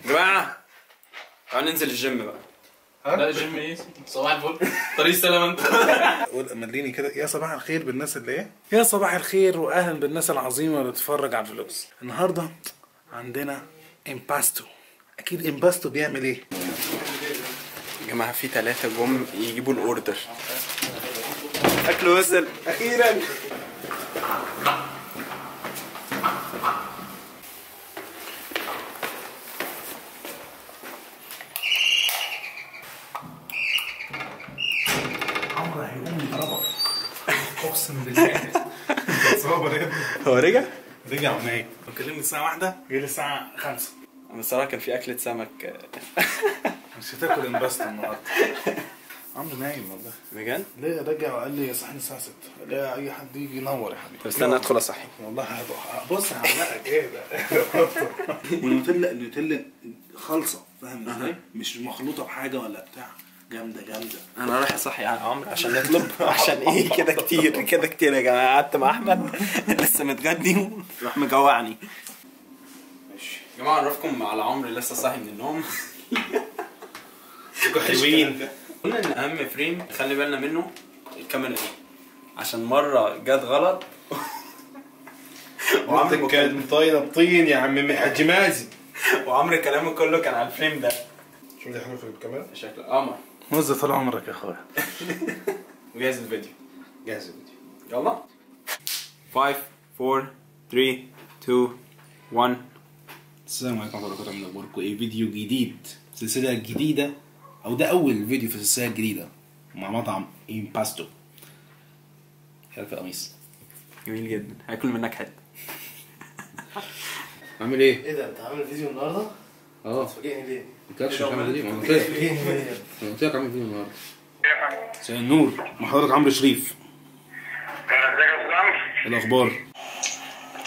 جماعة تعالوا ننزل الجيم بقى. لا الجيم ايه؟ صباح الفل. طريق السلامة انت. قول مليني كده. يا صباح الخير بالناس اللي ايه؟ يا صباح الخير واهلا بالناس العظيمة اللي بتتفرج على الفلوجز. النهارده عندنا امباستو. اكيد امباستو بيعمل ايه؟ يا جماعة في 3 جم يجيبوا الاوردر. اكل وصل اخيرا. عمرو هيقوم يضربك اقسم بالله. صابر يا ابني. هو رجع ونايم. كلمني الساعة 1 جه الساعة 5. انا الصراحة كان في اكلة سمك. مش هتاكل امباستو النهارده. عمرو نايم والله. بجد؟ ليه رجع وقال لي صحيني الساعة 6. لا اي حد يجي ينور يا حبيبي. طب استنى ادخل اصحي. والله بص هعلقك ايه ده. والنوتيلا خالصه فاهم ازاي؟ مش مخلوطه بحاجه ولا بتاع. جامده. انا رايح اصحي على عمرو عشان نطلب. عشان ايه كده كتير يا جماعه. قعدت مع احمد لسه متغدي وراح مجوعني. ماشي يا جماعه اعرفكم على عمرو لسه صاحي من النوم. حلوين. قلنا ان اهم فريم خلي بالنا منه الكاميرا دي عشان مره جت غلط. وعمرو كان طاينه بطين يا عم حاج مازن. وعمرو كلامه كله كان على الفريم ده. شو بدي احلو في الكاميرا؟ شكله قمر. موزة طول عمرك يا اخويا. وجاهز الفيديو. جاهز الفيديو. يلا 5 4 3 2 1. السلام عليكم ورحمه الله وبركاته. اخباركم ايه؟ فيديو جديد، سلسله جديده، او ده اول فيديو في السلسله الجديده مع مطعم امباستو. حلو القميص جميل جدا. هاكل منك حته. عامل ايه؟ ايه ده انت عامل فيديو النهارده؟ تفاجئني ليه؟ ما قلتلكش هعمل فيديو. ما قلت لك عامل فيديو النهارده. مساء النور، مع حضرتك عمرو شريف. الاخبار؟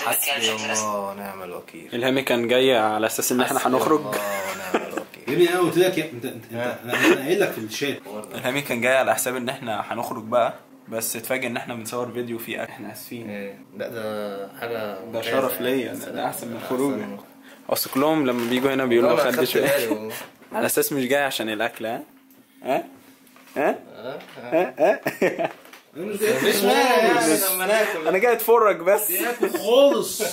حسبي الله ونعم الوكيل. الهامي كان جاي على اساس ان احنا هنخرج. الله ونعم الوكيل. يا ابني انا قلت لك انت انا قايل لك في الشات. الهامي كان جاي على حساب ان احنا هنخرج بقى، بس اتفاجئ ان احنا بنصور فيديو فيه اكل. احنا اسفين. لا ده حاجه ده شرف ليا. ده احسن من الخروج. اصل كلهم لما بيجوا هنا بيقولوا ما خدش على اساس مش جاي عشان الاكل. ها انا جاي اتفرج بس. ياكل خالص.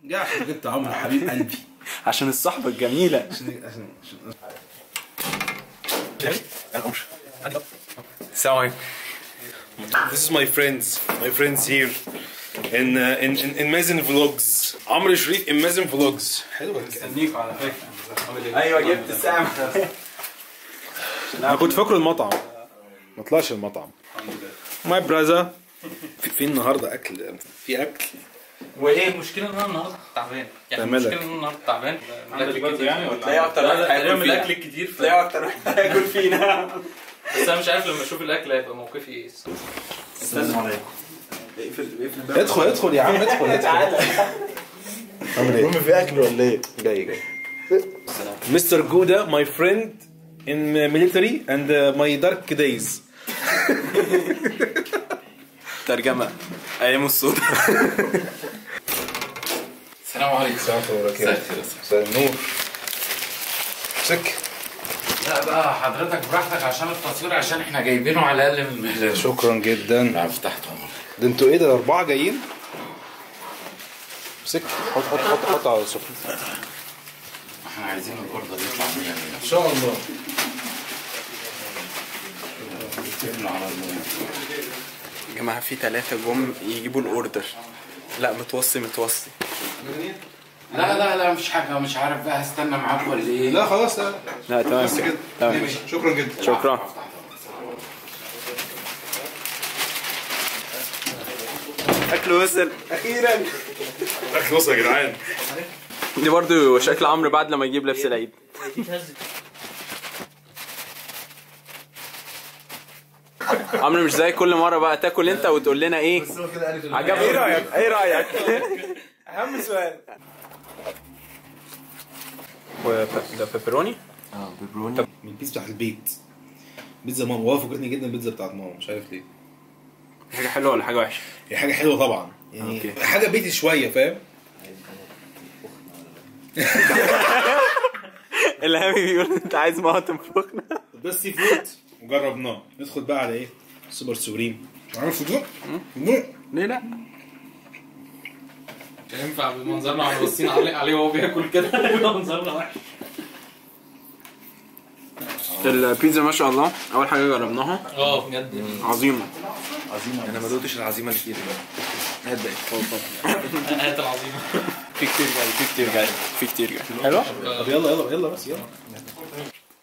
جاي عشان جبت عمرو حبيب قلبي. عشان الصحبه الجميله. السلام عليكم. This is my friends here in Mazen Vlogs. عمرو شريف in Mazen Vlogs. حلوه. استنيكوا على فكره. ايوه جبت السام. انا كنت فاكره المطعم، ما طلعش المطعم. My brother. في النهارده اكل، في اكل. وايه المشكله ان انا النهارده تعبان؟ يعني المشكله ان انا النهارده تعبان. تلاقي اكتر واحد هياكل من الاكل الكتير. تلاقي اكتر واحد هياكل فينا. بس انا مش عارف لما اشوف الاكل هيبقى موقفي ايه. السلام عليكم. ادخل يا عم ادخل. تعالى. عامل ايه؟ في اكل ولا ايه؟ جاي. Mr. Gouda, my friend in military and my dark days. ترجمة ايام الصوت. السلام عليكم. مساء النور. سك. لا بقى حضرتك براحتك عشان التصوير، عشان احنا جايبينه على الاقل من المهلة. شكرا جدا. لا فتحت عمر. ده انتوا ايه ده 4 جايين؟ سك. حط على السفرة. احنا عايزين الجردة دي يطلع 100 ان شاء الله. يا جماعة في 3 جم يجيبوا الاوردر. لا متوصي. لا مفيش حاجة. مش عارف بقى هستنى معاك ولا ايه؟ لا خلاص. لا تمام بس كده. تمام. شكرا جدا. شكرا. اكل وصل اخيرا. اكل وصل يا جدعان. دي برضو شكل عمرو بعد لما يجيب لبس العيد. عمرو مش زي كل مره بقى تاكل انت وتقول لنا ايه عجبك. ايه رايك اهم سؤال. ده بيبروني. بيبروني. من البيتزا بتاعت البيت. بيتزا ماما وافقتني جدا. البيتزا بتاعت ماما مش عارف ليه. حاجه حلوه ولا حاجه وحشه؟ هي حاجه حلوه طبعا يعني. أوكي. حاجه بيتي شويه فاهم. الهامي بيقول انت عايز موت تنفخنا. ده السي فود وجربناه. ندخل بقى على ايه؟ سوبر سوبريم. عارف فضول؟ ليه لا؟ ينفع بمنظرنا واحنا باصين عليه وهو بياكل كده منظرنا وحش. البيتزا ما شاء الله اول حاجه جربناها بجد عظيمه. انا ما دوتش العزيمه اللي فيها. هات بقى. هات العظيمه. في كتير جاي حلو. طب يلا بس يلا.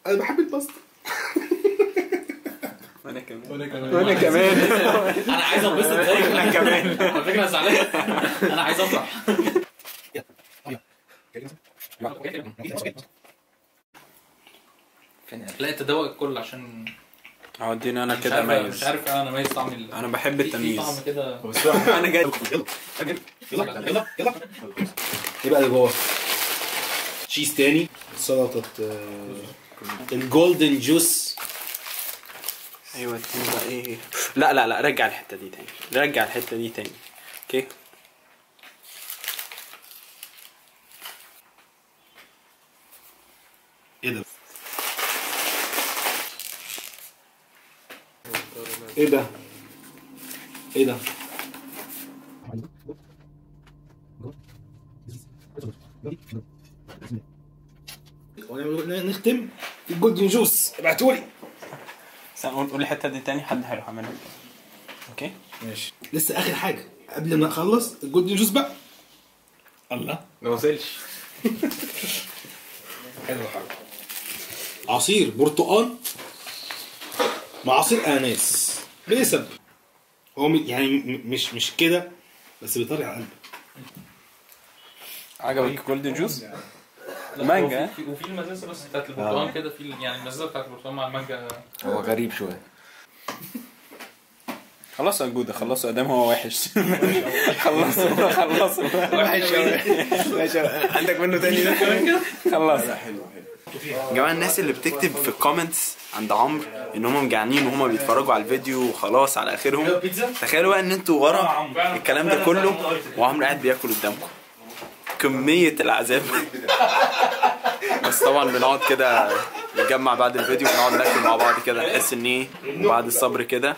انا بحب الباستا. وانا كمان انا عايز انبسط زيك. انا كمان على فكره زعلان. انا عايز افرح. لا تدوق الكل عشان هوديني انا كده ميز. مش عارف انا ميز طعم انا بحب التمييز. طعم كده. انا جاي. يلا ايه بقى اللي جوه؟ تشيز تاني، سلطه الجولدن جوس. ايوه التاني بقى ايه؟ لا رجع الحته دي تاني. اوكي ايه ده؟ نختم الجولدن جوس. ابعتولي. قول الحته دي تاني. حد هيعملها. اوكي ماشي. لسه اخر حاجه قبل ما اخلص الجولدن جوس بقى. الله ما وصلش. حلو حاجه. عصير برتقال مع عصير اناناس بنسب. هو يعني مش كده بس بيطري على قلبك. عجبك الجولدن جوس؟ مانجا. وفي المزازه بس بتاعت البرتقال كده. في يعني المزازه بتاعت البرتقال مع المانجا. هو غريب شويه. خلاص يا جودة خلصوا ادام هو وحش. خلصوا وحش ماشي. عندك منه تاني ده خلص. حلو. يا جماعه الناس اللي بتكتب في الكومنتس عند عمرو ان هم مجانين وهم بيتفرجوا على الفيديو وخلاص على اخرهم، تخيلوا بقى ان انتوا ورا الكلام ده كله وعمرو قاعد بياكل قدامكم. كميه العذاب. بس طبعا بنقعد كده نتجمع بعد الفيديو ونقعد ناكل مع بعض كده، نحس ان ايه بعد الصبر كده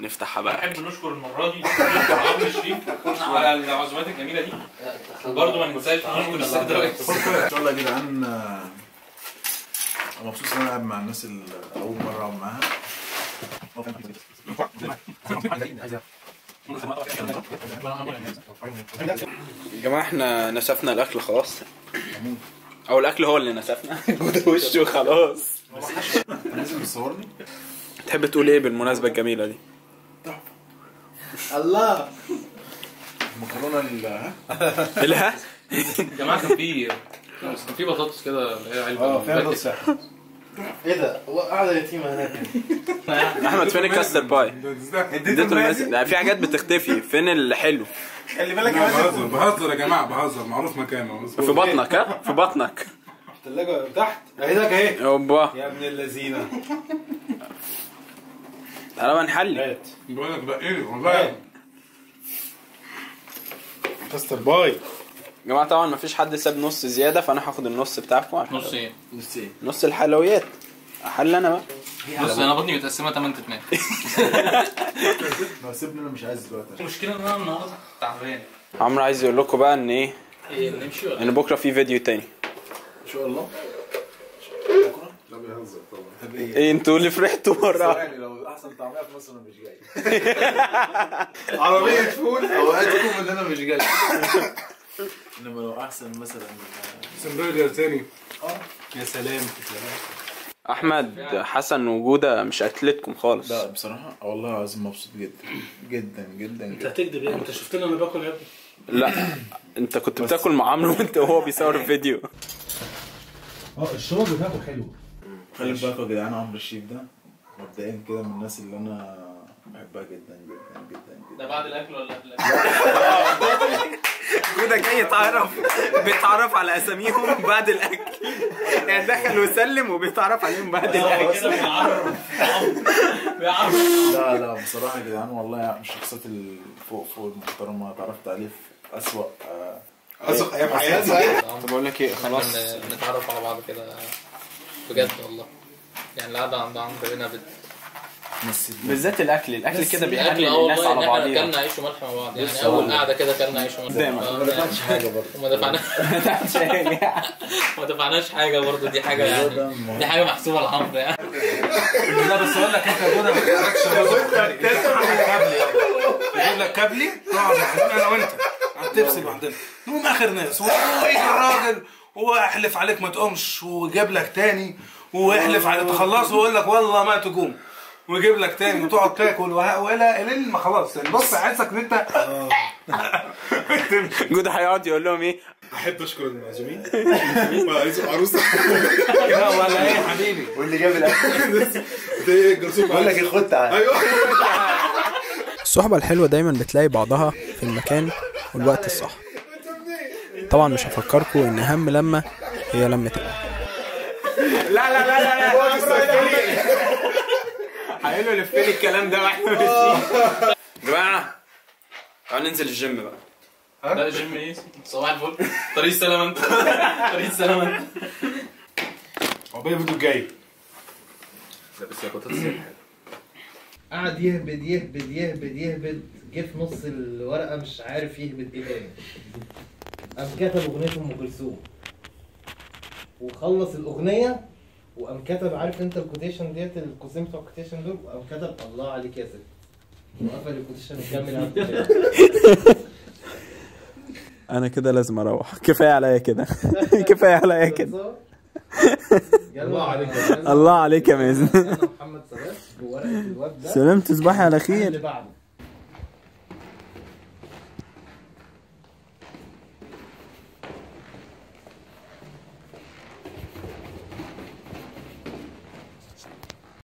نفتحها بقى. نحب نشكر المره دي عمرو الشريف على العزومات الجميله دي. برضه ما ننساش نشكر السيد رئيس. ان شاء الله يا جدعان. انا مبسوط ان انا قاعد مع الناس اللي اول مره اقعد معاها. يا جماعه احنا نسفنا الاكل خلاص، او الاكل هو اللي نسفنا. جود وشه خلاص. لازم تصورني. تحب تقول ايه بالمناسبه الجميله دي؟ الله المكرونه الها يا جماعه كان في بطاطس كده اللي هي علبه. فيها بطاطس. ايه ده؟ قاعده يتيمه هناك. احمد فين الكاستر باي؟ اديته الناس. في حاجات بتختفي. فين الحلو؟ خلي بالك بهزر يا جماعه بهزر. معروف مكانه في بطنك. ها في بطنك. الثلاجه تحت اهداك اهي. اوبا يا ابن اللذينه. تعالى بقى نحلي. هات بقول لك بقى ايه والله. كاستر باي. يا جماعه طبعا مفيش حد ساب نص زياده، فانا هاخد النص بتاعكم. نص ايه؟ نص الحلويات. احل انا بقى. بص انا بطني متقسمه 8 تتمات. ما سيبني انا مش عايز دلوقتي. المشكله ان انا النهارده تعبان. عمرو عايز يقول لكم بقى ان ايه نمشي ولا ان بكره في فيديو تاني ان شاء الله. لا بيهزر طبعا. ايه انتوا اللي فرحتوا مره. يعني لو احسن طعميه في مصر انا مش جاي. عربيه فول اوقاتكم ان انا مش جاي. انما لو احسن مثلا سمبرجر تاني. يا سلام. احمد حسن وجوده مش اكلتكم خالص. لا بصراحه والله العظيم مبسوط جدا. انت هتكذب ايه؟ انت شفتني انا باكل يا ابني؟ لا انت كنت بتاكل مع عمرو وانت وهو بيصور الفيديو. الشرب بتاعته حلو. خلي بالكم يا جدعان. عمرو الشريف ده مبدئيا كده من الناس اللي انا بحبها جدا. ده بعد الاكل ولا قبل الاكل؟ جوده جاي بيتعرف على اساميهم بعد الاكل. يعني دخل وسلم وبيتعرف عليهم بعد الاكل. كده بيعرف. لا بصراحه يا جدعان والله من الشخصيات اللي فوق المحترمه اتعرفت عليه في اسوأ ايام حياتي. طب اقول لك ايه خلاص نتعرف على بعض كده بجد والله. يعني القعده عند عمرو هنا بالذات الاكل كده بيخلي الاكل الناس على والله بعضيها. احنا اكلنا عيش وملح مع بعض يعني. اول قعده كده اكلنا عيش وملح دايما ما دفعتش حاجه برضه. وما دفعناش حاجه برضه. دي حاجه يعني دي حاجه محسوبه لعمرو يعني. لا بس اقول لك انت يا جدع ما تتحركش يقول لك كابلي تقعد لوحدنا انا وانت هتفصل لوحدنا. نقوم اخر ناس ويجي الراجل واحلف عليك ما تقومش ويجيب لك تاني ويحلف عليك تخلصه ويقول لك والله ما تقوم ويجيب لك تاني وتقعد تاكل والى لين ما خلاص. يعني بص عايزك ان انت جودة هيقعد يقول لهم ايه؟ احب اشكر المعزومين عروسه لا ولا ايه يا حبيبي واللي جاب الاكل بقول لك ايه خد تعالى. ايوه الصحبة الحلوة دايما بتلاقي بعضها في المكان والوقت الصح. طبعا مش هفكركم ان اهم لمة هي لمة الاهل. لا هيقولوا لفين الكلام ده واحنا ماشيين. يا جماعة تعالوا ننزل الجيم بقى. لا الجيم ايه؟ صباح الفل. طريق السلامة انت. طريق السلامة انت. عقبال الفيديو الجاي. لا بس يا كنت قعد يهبد جه في نص الورقه مش عارف يهبد ايه تاني. قام كتب اغنيه ام كلثوم وخلص الاغنيه وقام كتب عارف انت الكوتيشن ديت القوسين بتوع الكوتيشن دول وقام كتب الله عليك يا ست وقفل الكوتيشن وكمل على الكوتيشن. انا كده لازم اروح. كفايه عليا كده. كفايه عليا كده. الله عليك الله عليك يا مازن. انا محمد سلام بورقه الواد ده. سلام تصبحي على خير. اللي بعده